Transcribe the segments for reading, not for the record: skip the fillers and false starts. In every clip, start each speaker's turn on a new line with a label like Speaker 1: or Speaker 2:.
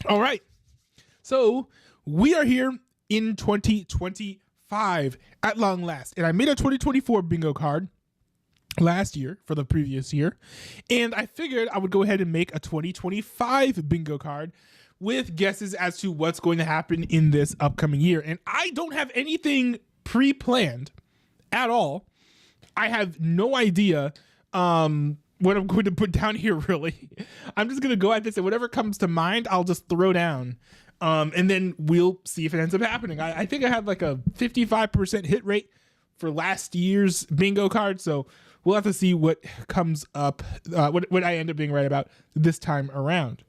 Speaker 1: All right. So we are here in 2025 at long last. And I made a 2024 bingo card last year for the previous year. And I figured I would go ahead and make a 2025 bingo card with guesses as to what's going to happen in this upcoming year. And I don't have anything pre-planned at all. I have no idea what I'm going to put down here, really. I'm just going to go at this, and whatever comes to mind, I'll just throw down. And then we'll see if it ends up happening. I think I had like a 55% hit rate for last year's bingo card, so we'll have to see what comes up, what I end up being right about this time around.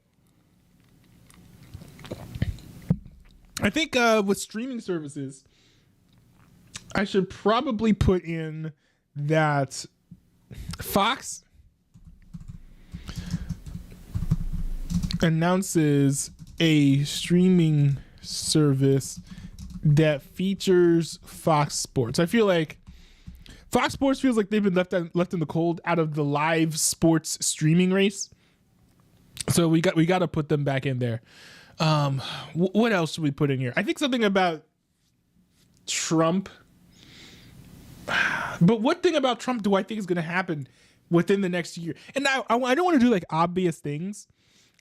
Speaker 1: I think with streaming services, I should probably put in that Fox announces a streaming service that features Fox Sports. I feel like Fox Sports feels like they've been left in the cold out of the live sports streaming race. So we got to put them back in there. What else should we put in here? I think something about Trump. But what thing about Trump do I think is going to happen within the next year? And I don't want to do like obvious things.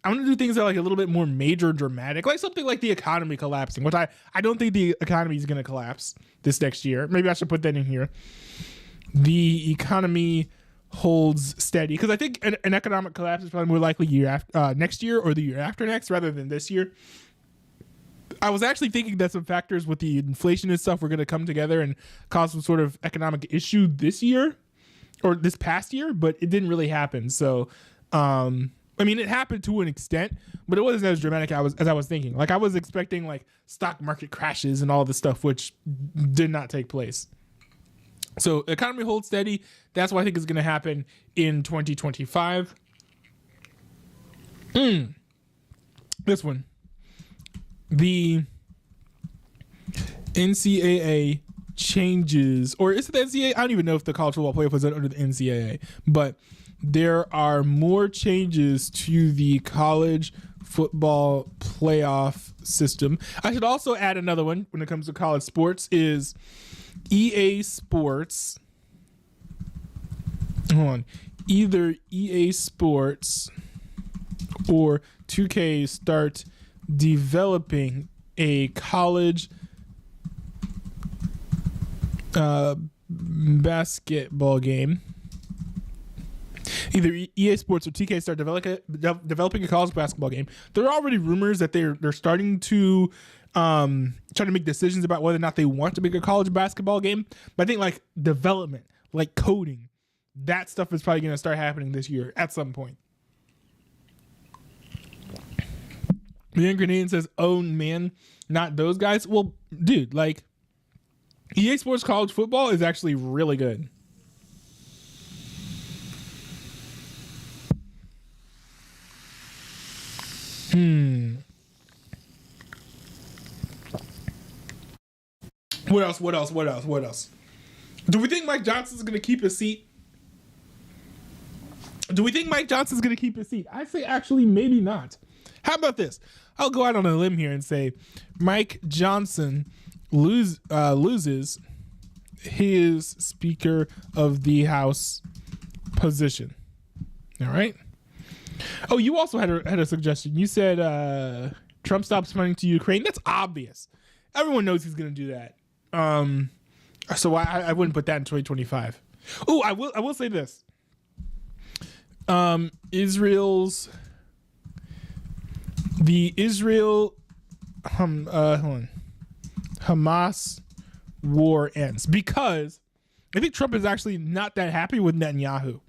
Speaker 1: I want to do things that are like a little bit more major, dramatic, like something like the economy collapsing, which I don't think the economy is going to collapse this next year. Maybe I should put that in here. The economy holds steady, because I think an economic collapse is probably more likely next year or the year after next rather than this year. I was actually thinking that some factors with the inflation and stuff were going to come together and cause some sort of economic issue this year or this past year, but it didn't really happen. So, I mean, it happened to an extent, but it wasn't as dramatic as I was thinking. Like, I was expecting like stock market crashes and all this stuff, which did not take place. So economy holds steady. That's what I think is going to happen in 2025. This one. The NCAA changes, or is it the NCAA? I don't even know if the college football playoff was under the NCAA, but there are more changes to the college football playoff system. I should also add another one when it comes to college sports is EA Sports. Hold on. Either EA Sports or 2K start developing a college basketball game. Either EA Sports or 2K start developing a college basketball game. There are already rumors that they're starting to try to make decisions about whether or not they want to make a college basketball game. But I think like development, like coding, that stuff is probably going to start happening this year at some point. The Young Canadian says, oh man, not those guys. Well, dude, like EA Sports college football is actually really good. What else? Do we think Mike Johnson's going to keep his seat? I say actually maybe not. How about this? I'll go out on a limb here and say Mike Johnson loses his Speaker of the House position. All right. Oh, you also had a suggestion. You said Trump stops funding to Ukraine. That's obvious. Everyone knows he's going to do that. So I wouldn't put that in 2025. Oh, I will say this. Hamas war ends, because I think Trump is actually not that happy with Netanyahu.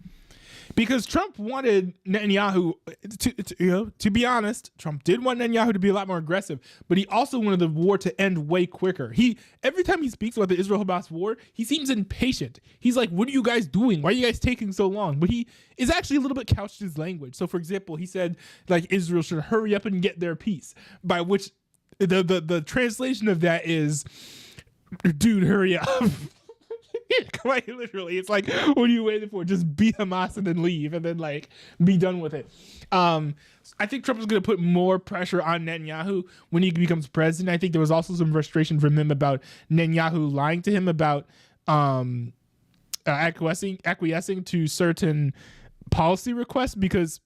Speaker 1: Because Trump wanted Netanyahu to be honest, Trump did want Netanyahu to be a lot more aggressive, but he also wanted the war to end way quicker. Every time he speaks about the Israel-Hamas war, he seems impatient. He's like, what are you guys doing? Why are you guys taking so long? But he is actually a little bit couched in his language. So for example, he said like Israel should hurry up and get their peace, by which the translation of that is, dude, hurry up. Like literally, it's like, what are you waiting for? Just be Hamas and then leave, and then like be done with it. I think Trump is going to put more pressure on Netanyahu when he becomes president. I think there was also some frustration from him about Netanyahu lying to him about acquiescing to certain policy requests, because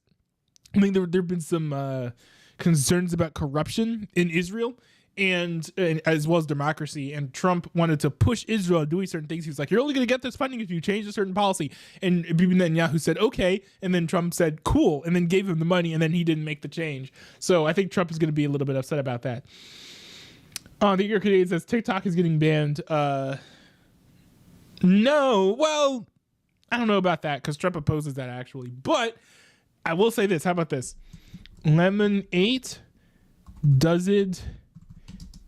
Speaker 1: I think there've been some concerns about corruption in Israel and as well as democracy, and Trump wanted to push Israel doing certain things. He was like, you're only going to get this funding if you change a certain policy, and Bibi Netanyahu said okay, and then Trump said cool, and then gave him the money, and then he didn't make the change. So I think Trump is going to be a little bit upset about that. The Year Canadian says TikTok is getting banned. No, well, I don't know about that because Trump opposes that actually, but I will say this. How about this? Lemon 8 does it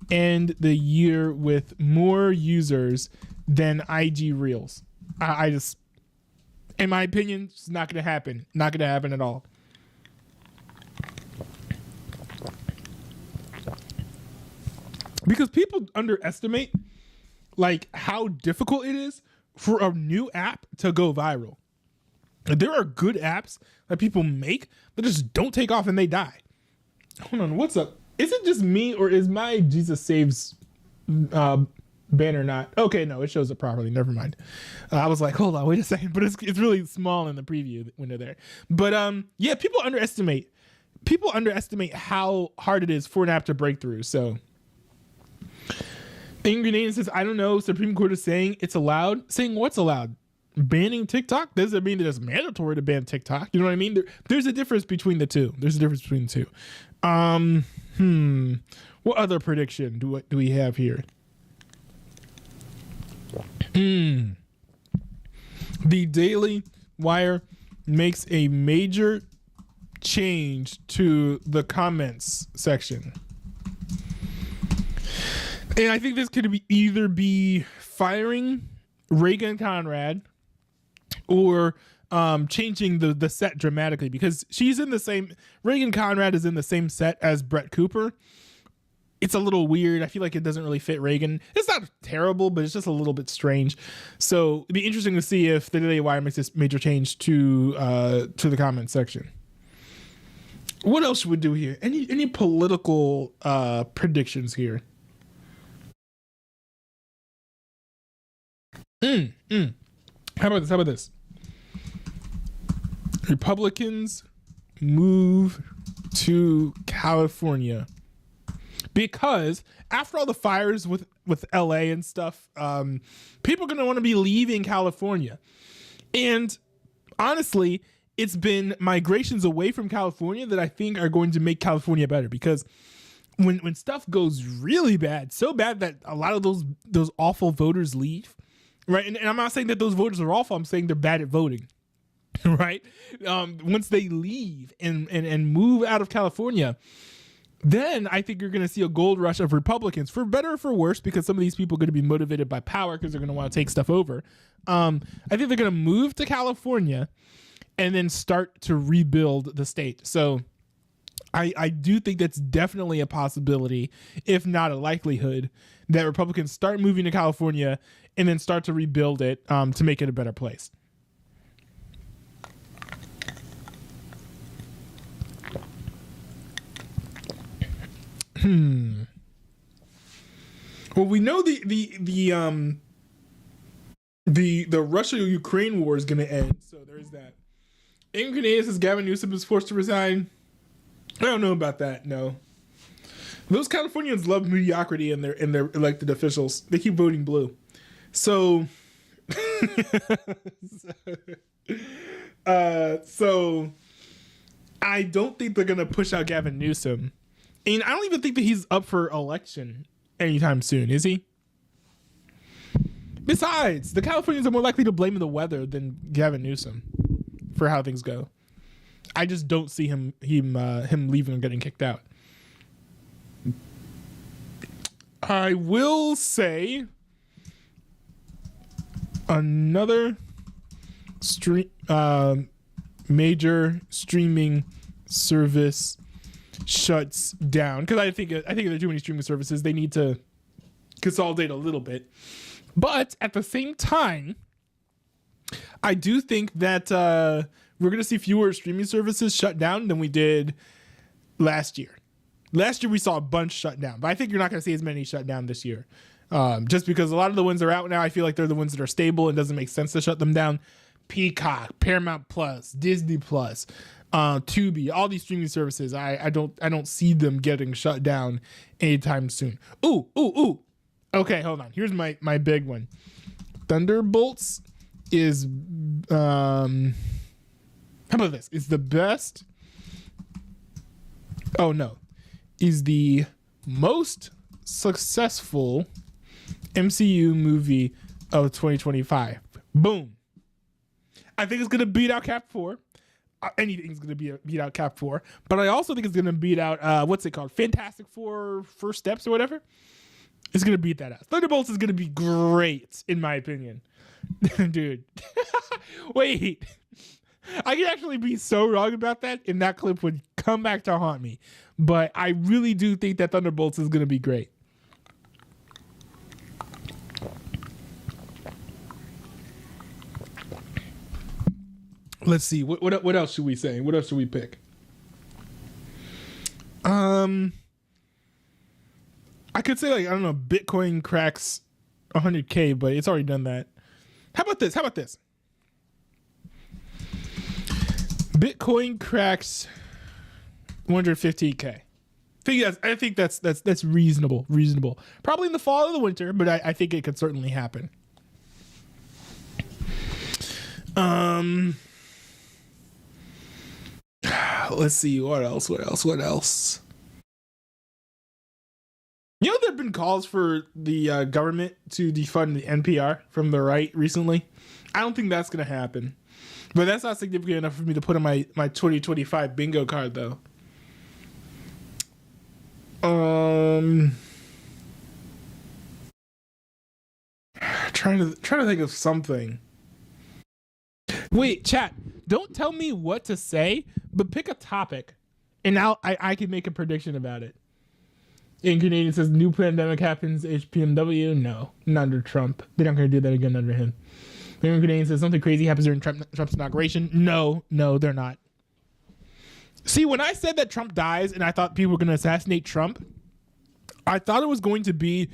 Speaker 1: end the year with more users than IG Reels. I just, in my opinion, it's not going to happen. Not going to happen at all. Because people underestimate like how difficult it is for a new app to go viral. There are good apps that people make that just don't take off and they die. Hold on, what's up? Is it just me or is my Jesus Saves banner not? Okay, no, it shows it properly. Never mind. I was like, hold on, wait a second, but it's really small in the preview window there. But yeah, people underestimate how hard it is for an app to break through. So Ingrenadian says, I don't know. Supreme Court is saying it's allowed. Saying what's allowed? Banning TikTok doesn't mean that it's mandatory to ban TikTok. You know what I mean? There's a difference between the two. What other prediction do we have here? The Daily Wire makes a major change to the comments section. And I think this could either be firing Reagan Conrad or changing the set dramatically, because she's in the same, Reagan Conrad is in the same set as Brett Cooper. It's a little weird. I feel like it doesn't really fit Reagan. It's not terrible, but it's just a little bit strange. So it'd be interesting to see if the Daily Wire makes this major change to the comment section. What else should we do here? Any political predictions here? How about this? Republicans move to California because after all the fires with LA and stuff, people are going to want to be leaving California. And honestly, it's been migrations away from California that I think are going to make California better, because when stuff goes really bad, so bad that a lot of those awful voters leave, right? And I'm not saying that those voters are awful. I'm saying they're bad at voting. Right? Once they leave and move out of California, then I think you're going to see a gold rush of Republicans, for better or for worse, because some of these people are going to be motivated by power because they're going to want to take stuff over. I think they're going to move to California and then start to rebuild the state. So I do think that's definitely a possibility, if not a likelihood, that Republicans start moving to California and then start to rebuild it to make it a better place. Well, we know the Russia-Ukraine war is going to end, so there's that. Ingrenadian says Gavin Newsom is forced to resign. I don't know about that. No, those Californians love mediocrity in their elected officials. They keep voting blue. So, so I don't think they're going to push out Gavin Newsom. And I don't even think that he's up for election anytime soon, is he? Besides, the Californians are more likely to blame the weather than Gavin Newsom for how things go. I just don't see him leaving and getting kicked out. I will say another major streaming service shuts down, because I think there are too many streaming services. They need to consolidate a little bit. But at the same time, I do think that we're going to see fewer streaming services shut down than we did last year. Last year we saw a bunch shut down, but I think you're not going to see as many shut down this year. Just because a lot of the ones that are out now, I feel like they're the ones that are stable and doesn't make sense to shut them down. Peacock, Paramount Plus, Disney Plus, Tubi, all these streaming services, I don't see them getting shut down anytime soon. Ooh. Okay, hold on. Here's my big one. Thunderbolts is how about this? Is the best. Oh no. Is the most successful MCU movie of 2025. Boom. I think it's going to beat out Cap 4. Anything's going to beat out Cap 4. But I also think it's going to beat out, what's it called? Fantastic Four First Steps or whatever. It's going to beat that out. Thunderbolts is going to be great, in my opinion. Dude. Wait. I could actually be so wrong about that, and that clip would come back to haunt me. But I really do think that Thunderbolts is going to be great. Let's see. What else should we say? What else should we pick? I could say, like, I don't know, Bitcoin cracks 100K, but it's already done that. How about this? Bitcoin cracks 150K. I think that's reasonable. Probably in the fall or the winter, but I think it could certainly happen. Let's see, what else? You know, there have been calls for the government to defund the NPR from the right recently. I don't think that's going to happen. But that's not significant enough for me to put on my 2025 bingo card, though. Trying to think of something. Wait, chat. Don't tell me what to say, but pick a topic, and I can make a prediction about it. In Canadian says new pandemic happens. HPMW, no, not under Trump. They're not going to do that again under him. In Canadian says something crazy happens during Trump's inauguration. No, they're not. See, when I said that Trump dies, and I thought people were going to assassinate Trump, I thought it was going to be,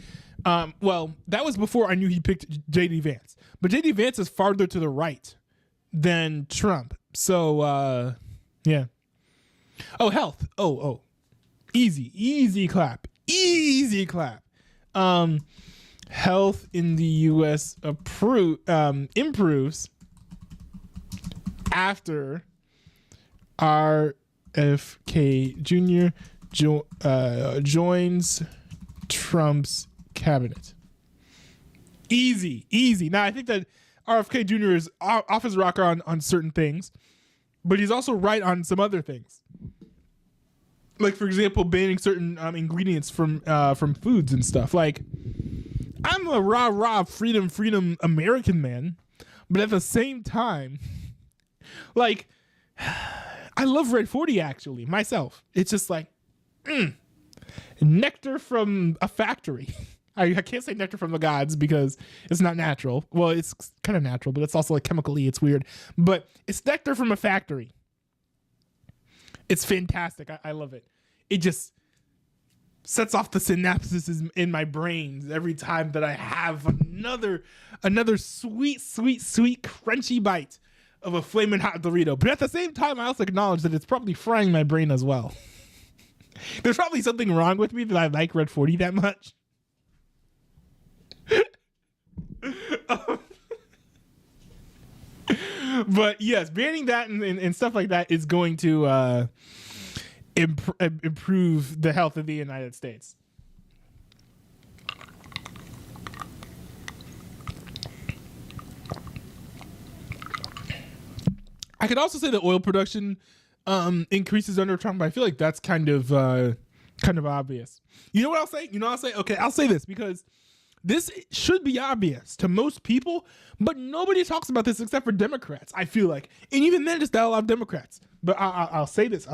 Speaker 1: well, that was before I knew he picked J.D. Vance. But J.D. Vance is farther to the right than Trump. So, yeah. Oh, health. Oh. Easy clap. Health in the U.S. improves after RFK Jr. Joins Trump's cabinet. Easy. Now, I think that RFK Jr. is off his rocker on certain things, but he's also right on some other things. Like, for example, banning certain ingredients from foods and stuff. Like, I'm a rah freedom American man, but at the same time, like, I love Red 40 actually myself. It's just like nectar from a factory. I can't say nectar from the gods because it's not natural. Well, it's kind of natural, but it's also like chemically. It's weird, but it's nectar from a factory. It's fantastic. I love it. It just sets off the synapses in my brain every time that I have another sweet, crunchy bite of a flaming hot Dorito. But at the same time, I also acknowledge that it's probably frying my brain as well. There's probably something wrong with me that I like Red 40 that much. But yes, banning that and stuff like that is going to improve the health of the United States. I could also say that oil production increases under Trump. I feel like that's kind of obvious. You know what I'll say? Okay, I'll say this because this should be obvious to most people, but nobody talks about this except for Democrats, I feel like. And even then, just not a lot of Democrats. But I'll say this.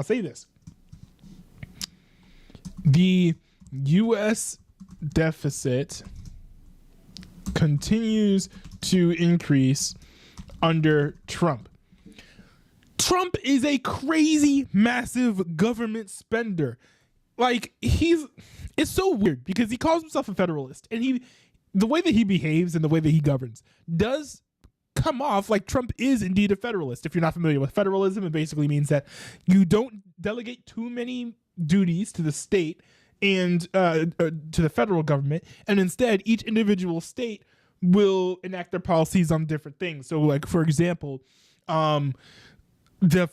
Speaker 1: The U.S. deficit continues to increase under Trump. Trump is a crazy, massive government spender. Like, it's so weird because he calls himself a federalist, and the way that he behaves and the way that he governs does come off like Trump is indeed a federalist. If you're not familiar with federalism, it basically means that you don't delegate too many duties to the state and to the federal government, and instead each individual state will enact their policies on different things. So, like, for example, the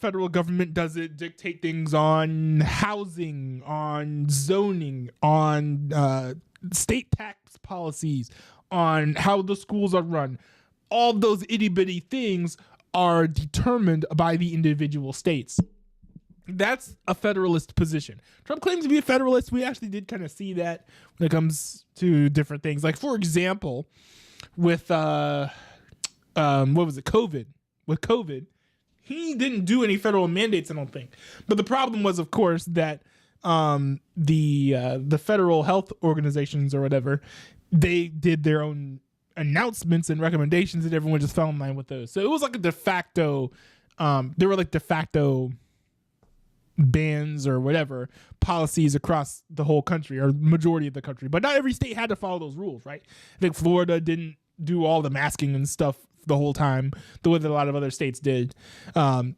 Speaker 1: federal government doesn't dictate things on housing, on zoning, on state tax policies, on how the schools are run. All those itty bitty things are determined by the individual states. That's a federalist position. Trump claims to be a federalist. We actually did kind of see that when it comes to different things. Like, for example, with what was it? COVID. With COVID, he didn't do any federal mandates, I don't think. But the problem was, of course, that the federal health organizations or whatever, they did their own announcements and recommendations, and everyone just fell in line with those. So it was like a de facto, there were like de facto bans or whatever policies across the whole country or majority of the country, but not every state had to follow those rules, right? I think Florida didn't do all the masking and stuff the whole time the way that a lot of other states did.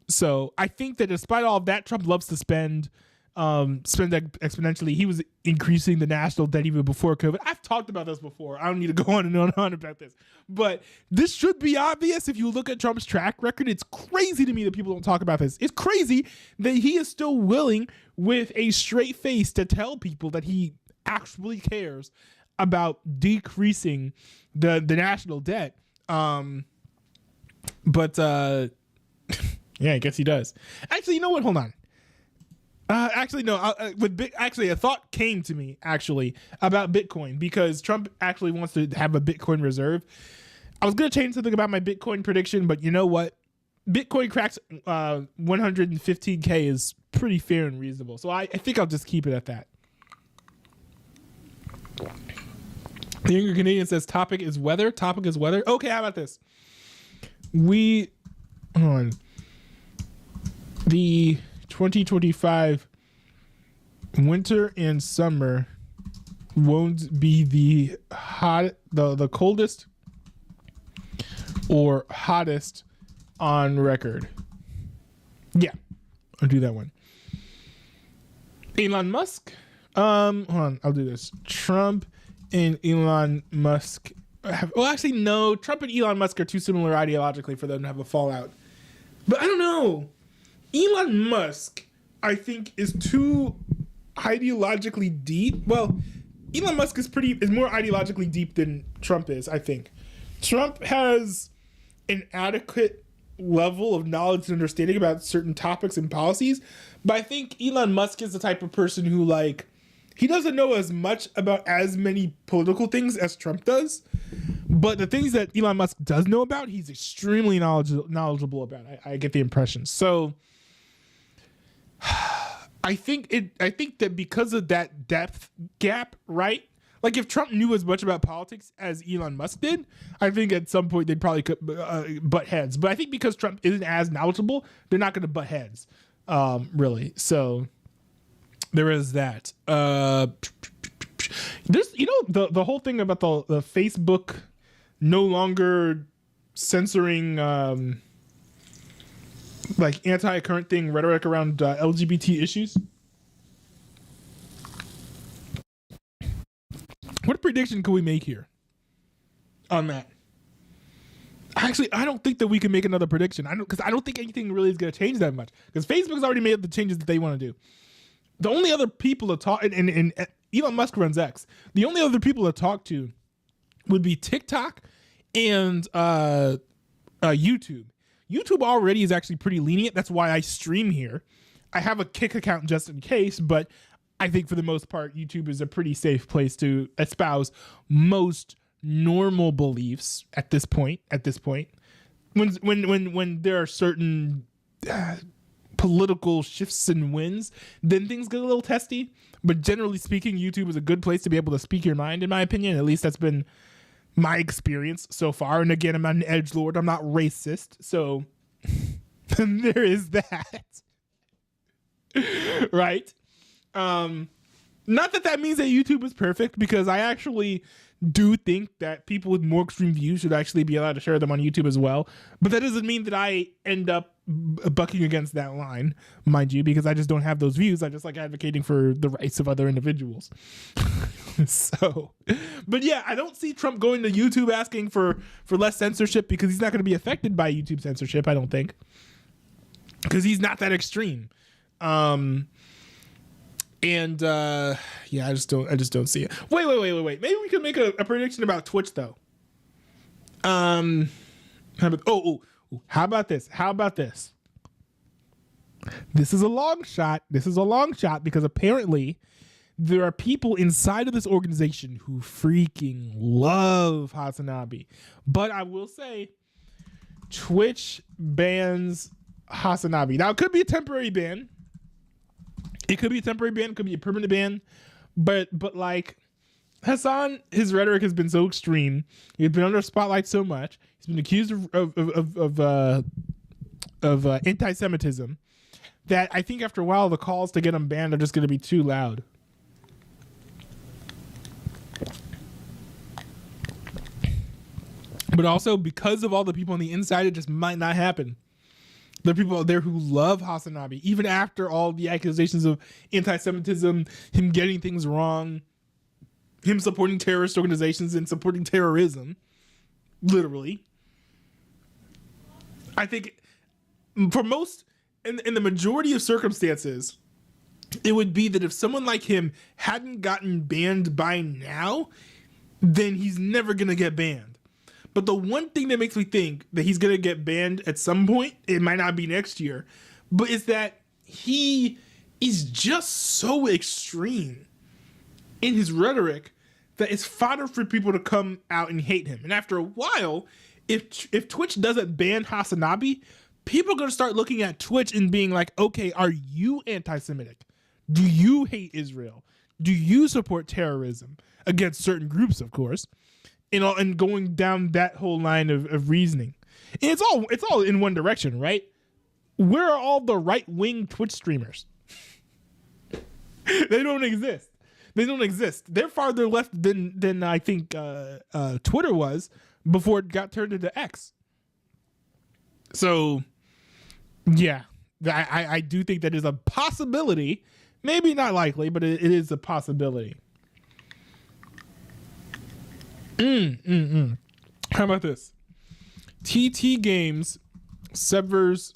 Speaker 1: So I think that despite all of that, Trump loves to spend exponentially. He was increasing the national debt even before COVID. I've talked about this before. I don't need to go on and on and on about this, but this should be obvious if you look at Trump's track record. It's crazy to me that people don't talk about this. It's crazy that he is still willing with a straight face to tell people that he actually cares about decreasing the national debt. But yeah, I guess he does. Actually, you know what? Hold on. Actually, no. Actually, a thought came to me actually about Bitcoin, because Trump actually wants to have a Bitcoin reserve. I was gonna change something about my Bitcoin prediction, but you know what? Bitcoin cracks 115K is pretty fair and reasonable. So I think I'll just keep it at that. The Younger Canadian says topic is weather. Topic is weather. Okay, how about this? Hold on. The 2025 winter and summer won't be the coldest or hottest on record. Yeah, I'll do that one. Elon Musk. Hold on, I'll do this. Trump and Elon Musk well, actually, no. Trump and Elon Musk are too similar ideologically for them to have a fallout. But I don't know. Elon Musk, I think, is too ideologically deep. Well, Elon Musk is more ideologically deep than Trump is, I think. Trump has an adequate level of knowledge and understanding about certain topics and policies, but I think Elon Musk is the type of person who, like, he doesn't know as much about as many political things as Trump does, but the things that Elon Musk does know about, he's extremely knowledgeable about. I get the impression. So I think that because of that depth gap, right? Like, if Trump knew as much about politics as Elon Musk did, I think at some point they'd probably butt heads. But I think because Trump isn't as knowledgeable, they're not going to butt heads, really. So there is that. There's, the whole thing about the Facebook no longer censoring like anti-current thing rhetoric around LGBT issues. What prediction can we make here on that? Actually, I don't think that we can make another prediction. I don't think anything really is going to change that much, because Facebook's already made the changes that they want to do. The only other people to talk, and Elon Musk runs X, the only other people to talk to would be TikTok and YouTube. YouTube already is actually pretty lenient. That's why I stream here. I have a Kick account just in case, but I think for the most part, YouTube is a pretty safe place to espouse most normal beliefs at this point. When there are certain political shifts and wins, then things get a little testy. But generally speaking, YouTube is a good place to be able to speak your mind, in my opinion. At least that's been my experience so far. And again, I'm not an edgelord. I'm not racist. So there is that. Right? Not that means that YouTube is perfect, because I actually do think that people with more extreme views should actually be allowed to share them on YouTube as well. But that doesn't mean that I end up bucking against that line, mind you, because I just don't have those views. I just like advocating for the rights of other individuals. So, but yeah, I don't see Trump going to YouTube asking for less censorship, because he's not going to be affected by YouTube censorship, I don't think, because he's not that extreme. Yeah, I just don't see it. Wait. Maybe we could make a prediction about Twitch though. How about this? This is a long shot. Because apparently there are people inside of this organization who freaking love Hasanabi. But I will say Twitch bans Hasanabi. Now, it could be a temporary ban. It could be a permanent ban, but like Hassan, his rhetoric has been so extreme. He's been under spotlight so much. He's been accused of anti-Semitism that I think after a while the calls to get him banned are just going to be too loud. But also because of all the people on the inside, it just might not happen. There are people out there who love Hasanabi, even after all the accusations of anti-Semitism, him getting things wrong, him supporting terrorist organizations and supporting terrorism, literally. I think for most, in the majority of circumstances, it would be that if someone like him hadn't gotten banned by now, then he's never going to get banned. But the one thing that makes me think that he's going to get banned at some point, it might not be next year, but is that he is just so extreme in his rhetoric that it's fodder for people to come out and hate him. And after a while, if Twitch doesn't ban Hasanabi, people are going to start looking at Twitch and being like, okay, are you anti-Semitic? Do you hate Israel? Do you support terrorism against certain groups, of course? And going down that whole line of reasoning. And it's all in one direction, right? Where are all the right-wing Twitch streamers? They don't exist. They're farther left than I think Twitter was before it got turned into X. So, yeah, I do think that is a possibility. Maybe not likely, but it is a possibility. How about this? TT Games severs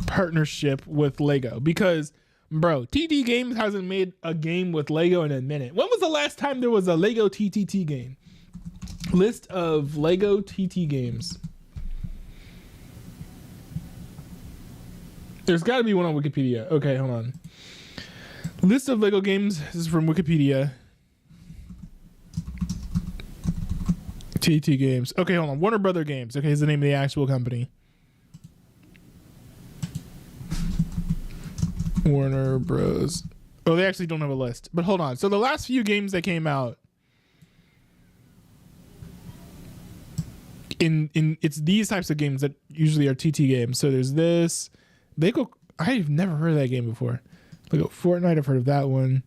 Speaker 1: partnership with Lego because, bro, TT Games hasn't made a game with Lego in a minute. When was the last time there was a Lego TTT game? List of Lego TT games. There's got to be one on Wikipedia. Okay, hold on. List of Lego games. This is from Wikipedia. TT Games. Okay, hold on. Warner Brother Games. Okay, is the name of the actual company. Warner Bros. Oh, they actually don't have a list. But hold on. So the last few games that came out in it's these types of games that usually are TT games. So there's this. Lego. I've never heard of that game before. Lego Fortnite. I've heard of that one.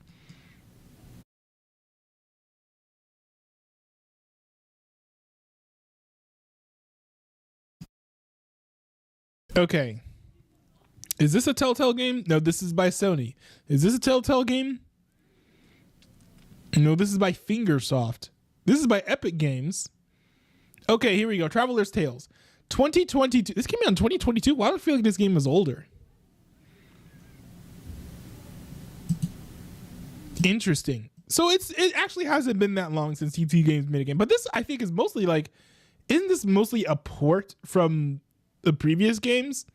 Speaker 1: Okay. Is this a Telltale game? No, this is by Sony. Is this a Telltale game? No, this is by Fingersoft. This is by Epic Games. Okay, here we go. Traveler's Tales. 2022. This came out in 2022. Why do I feel like this game is older? Interesting. So it actually hasn't been that long since TT Games made a game. But this, I think, is mostly like, isn't this mostly a port from the previous games?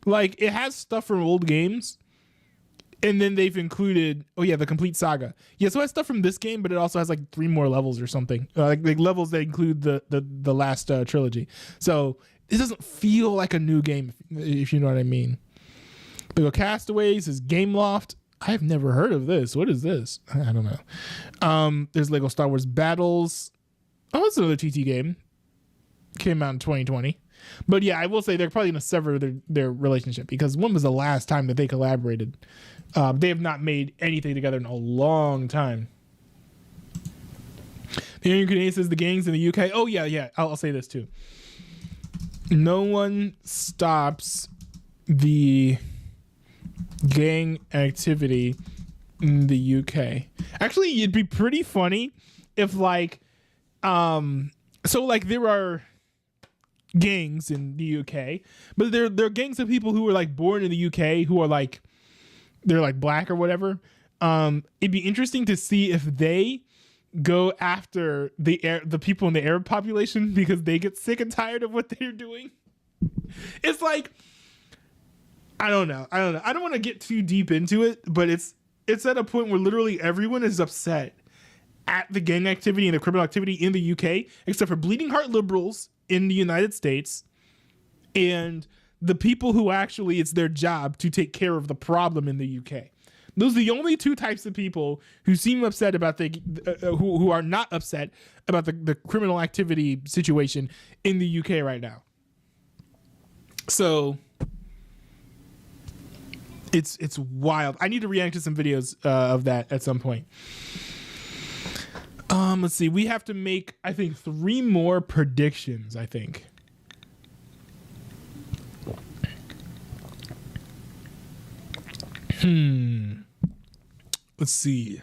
Speaker 1: Like, it has stuff from old games, and then they've included, the complete saga. Yeah, so it has stuff from this game, but it also has like 3 more levels or something, like levels that include the last trilogy. So it doesn't feel like a new game, if you know what I mean. Lego Castaways is Gameloft. I've never heard of this. What is this? I don't know. There's Lego Star Wars Battles. Oh, it's another TT game. Came out in 2020. But yeah, I will say they're probably going to sever their relationship, because when was the last time that they collaborated? They have not made anything together in a long time. The Aaron Grenade says the gangs in the UK. Oh, yeah. I'll say this too. No one stops the gang activity in the UK. Actually, it'd be pretty funny if like, so like there are gangs in the UK, but they're gangs of people who were like born in the UK who are like, they're like black or whatever. It'd be interesting to see if they go after the people in the Arab population because they get sick and tired of what they're doing. It's like, I don't know. I don't want to get too deep into it, but it's at a point where literally everyone is upset at the gang activity and the criminal activity in the UK, except for bleeding heart liberals in the United States and the people who actually it's their job to take care of the problem in the UK. Those are the only two types of people who seem upset about who are not upset about the criminal activity situation in the UK right now. So it's wild. I need to react to some videos of that at some point. Let's see. We have to make, I think, 3 more predictions, I think. Let's see.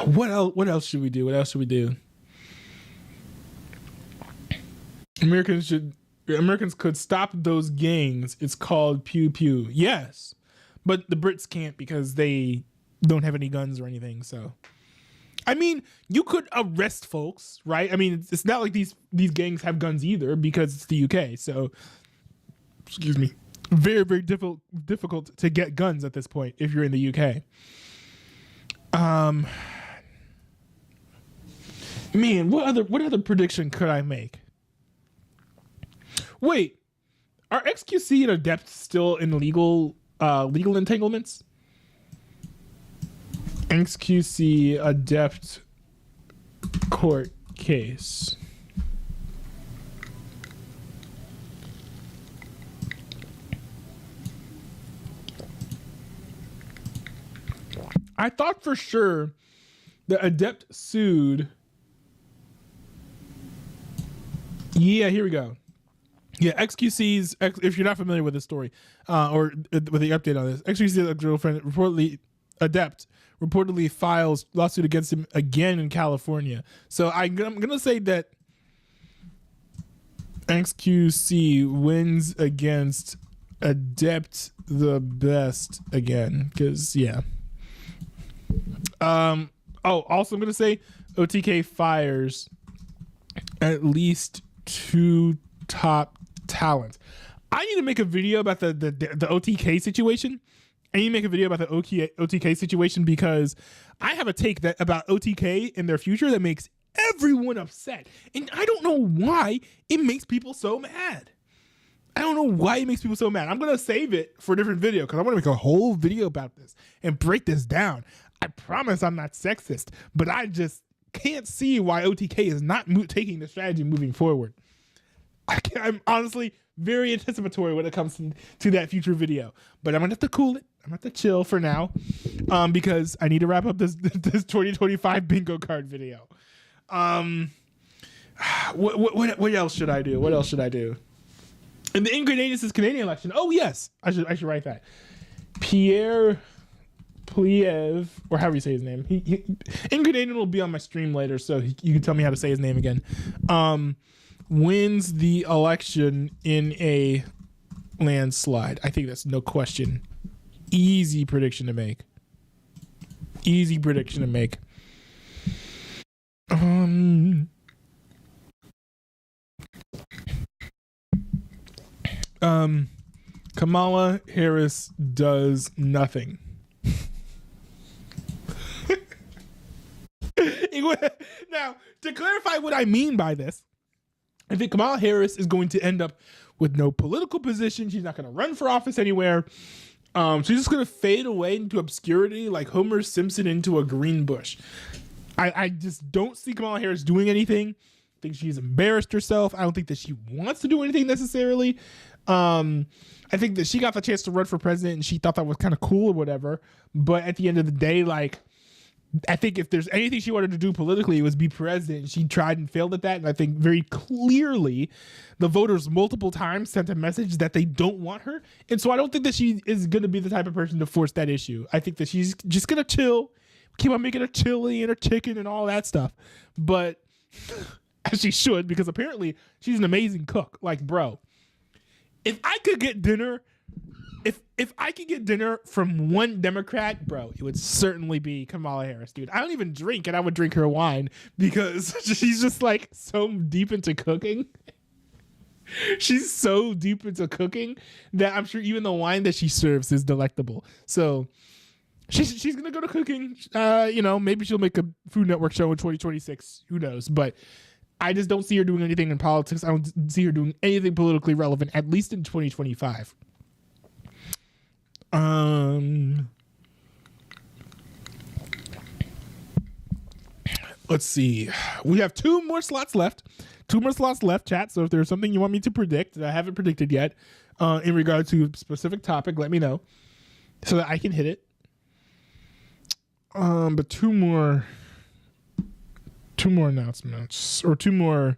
Speaker 1: What else should we do? Americans could stop those gangs. It's called pew pew. Yes. But the Brits can't because they don't have any guns or anything. So I mean, you could arrest folks, right? I mean, it's not like these gangs have guns either because it's the UK. So excuse me. Very, very difficult to get guns at this point if you're in the UK. Man, what other prediction could I make? Wait, are XQC and Adept still in legal entanglements? XQC Adept court case. I thought for sure the Adept sued. Yeah, here we go. Yeah, XQC's, if you're not familiar with this story or with the update on this, XQC's girlfriend Adept reportedly files lawsuit against him again in California. So I'm gonna say that XQC wins against Adept the best again, because yeah. Also I'm gonna say OTK fires at least 2 top talent. I need to make a video about the OTK situation. I need to make a video about the OTK situation because I have a take that about OTK in their future that makes everyone upset. And I don't know why it makes people so mad. I'm going to save it for a different video because I want to make a whole video about this and break this down. I promise I'm not sexist, but I just can't see why OTK is not taking the strategy moving forward. I'm honestly very anticipatory when it comes to that future video, but I'm gonna have to cool it. I'm gonna have to chill for now, because I need to wrap up this 2025 bingo card video. What else should I do? And the Ingrenadis is Canadian election. Oh yes, I should write that. Pierre Pliev, or however you say his name. Ingrenadian will be on my stream later, so you can tell me how to say his name again. Wins the election in a landslide. I think that's no question. Easy prediction to make. Kamala Harris does nothing. Now, to clarify what I mean by this, I think Kamala Harris is going to end up with no political position. She's not going to run for office anywhere. She's just gonna fade away into obscurity like Homer Simpson into a green bush. I just don't see Kamala Harris doing anything. I think she's embarrassed herself. I don't think that she wants to do anything necessarily. I think that she got the chance to run for president and she thought that was kind of cool or whatever. But at the end of the day, like, I think if there's anything she wanted to do politically, it was be president. She tried and failed at that. And I think very clearly the voters multiple times sent a message that they don't want her. And so I don't think that she is going to be the type of person to force that issue. I think that she's just going to chill, keep on making her chili and her chicken and all that stuff. But as she should, because apparently she's an amazing cook. Like, bro, if I could get dinner, if I could get dinner from one Democrat, bro, it would certainly be Kamala Harris, dude. I don't even drink, and I would drink her wine because she's just like so deep into cooking. She's so deep into cooking that I'm sure even the wine that she serves is delectable. So she's gonna go to cooking. Maybe she'll make a Food Network show in 2026. Who knows? But I just don't see her doing anything in politics. I don't see her doing anything politically relevant, at least in 2025. Let's see. We have two more slots left, chat. So if there's something you want me to predict that I haven't predicted yet, in regard to a specific topic, let me know so that I can hit it. But two more announcements or two more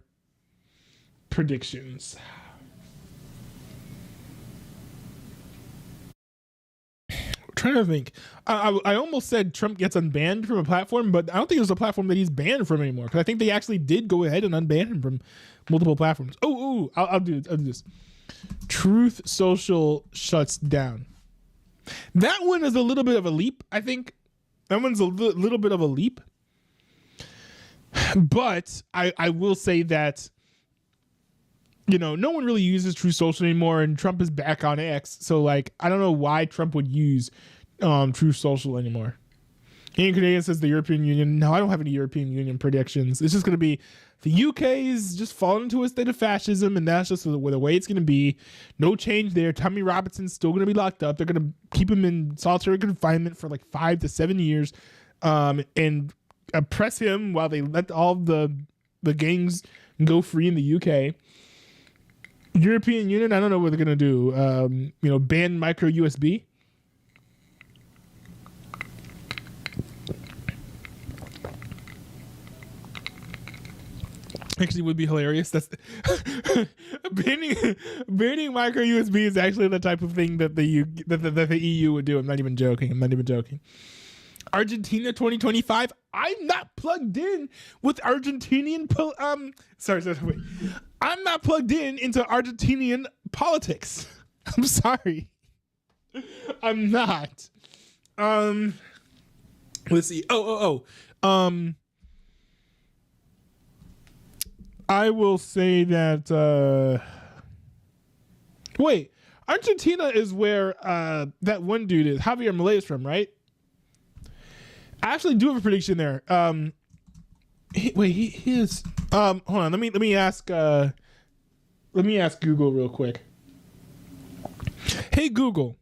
Speaker 1: predictions. Trying to think. I almost said Trump gets unbanned from a platform, but I don't think it was a platform that he's banned from anymore, because I think they actually did go ahead and unban him from multiple platforms. I'll do this. Truth Social shuts down. That one is a little bit of a leap, I think. That one's a little bit of a leap. But I will say that, no one really uses Truth Social anymore, and Trump is back on X. So, like, I don't know why Trump would use Truth Social anymore. Ian Canadian says the European Union. No, I don't have any European Union predictions. It's just going to be the UK is just falling into a state of fascism, and that's just the way it's going to be. No change there. Tommy Robinson's still going to be locked up. They're going to keep him in solitary confinement for like 5 to 7 years, and oppress him while they let all the gangs go free in the UK. European Union, I don't know what they're gonna do. Ban micro USB. Actually, would be hilarious. That's banning micro USB is actually the type of thing that the EU would do. I'm not even joking. Argentina 2025. I'm not plugged in with Argentinian. Wait. I'm not plugged into Argentinian politics. I'm sorry. I'm not. Let's see. I will say that. Wait, Argentina is where that one dude is. Javier Milei is from, right? I actually do have a prediction there. He is. Hold on. Let me ask. Let me ask Google real quick. Hey Google,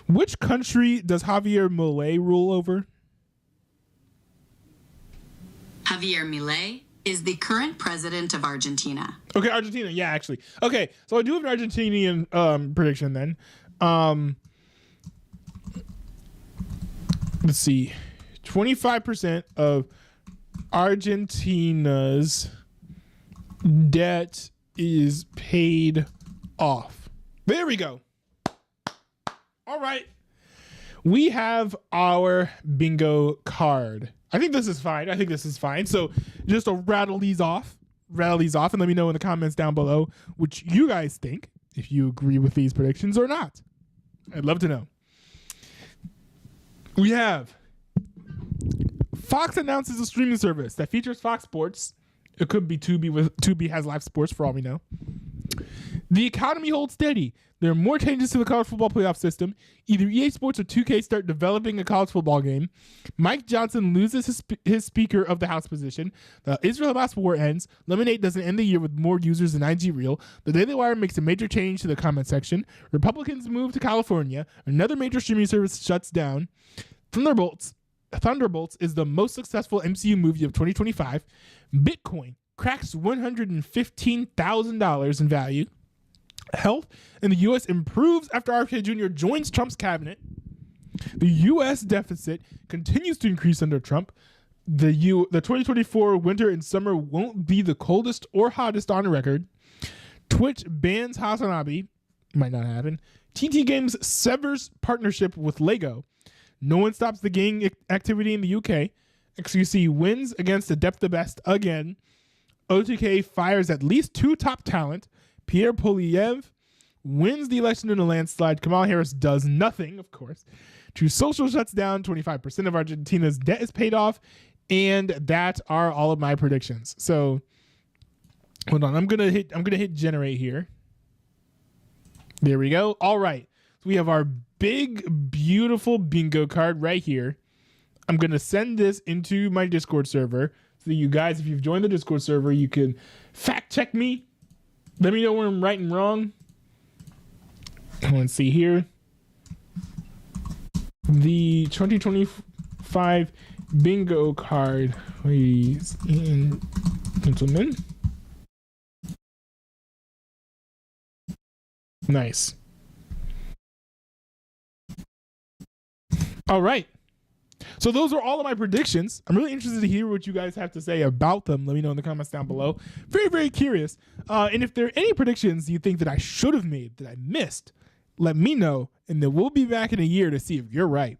Speaker 1: which country does Javier Milei rule over?
Speaker 2: Javier Milei is the current president of Argentina.
Speaker 1: Okay, Argentina. Yeah, actually. Okay, so I do have an Argentinian prediction then. Let's see. 25% of Argentina's debt is paid off. There we go. All right. We have our bingo card. I think this is fine. So just to rattle these off and let me know in the comments down below which you guys think, if you agree with these predictions or not. I'd love to know. We have Fox announces a streaming service that features Fox Sports. It could be Tubi. Tubi has live sports for all we know. The economy holds steady. There are more changes to the college football playoff system. Either EA Sports or 2K start developing a college football game. Mike Johnson loses his Speaker of the House position. The Israel-Hamas war ends. Lemonade doesn't end the year with more users than IG Real. The Daily Wire makes a major change to the comment section. Republicans move to California. Another major streaming service shuts down. Thunderbolts is the most successful MCU movie of 2025. Bitcoin cracks $115,000 in value. Health in the U.S. improves after RFK Jr. joins Trump's cabinet. The U.S. deficit continues to increase under Trump. The 2024 winter and summer won't be the coldest or hottest on record. Twitch bans Hasanabi. Might not happen. TT Games severs partnership with Lego. No one stops the gang activity in the UK. XQC wins against the Depth the Best again. OTK fires at least 2 top talent. Pierre Polyev wins the election in a landslide. Kamala Harris does nothing, of course. True Social shuts down. 25% of Argentina's debt is paid off. And that are all of my predictions. So hold on. I'm gonna hit generate here. There we go. All right. So we have our big, beautiful bingo card right here. I'm gonna send this into my Discord server. So you guys, if you've joined the Discord server, you can fact check me. Let me know where I'm right and wrong. Let's see here. The 2025 bingo card, ladies and gentlemen. Nice. All right. So those are all of my predictions. I'm really interested to hear what you guys have to say about them. Let me know in the comments down below. Very, very curious. And if there are any predictions you think that I should have made that I missed, let me know. And then we'll be back in a year to see if you're right.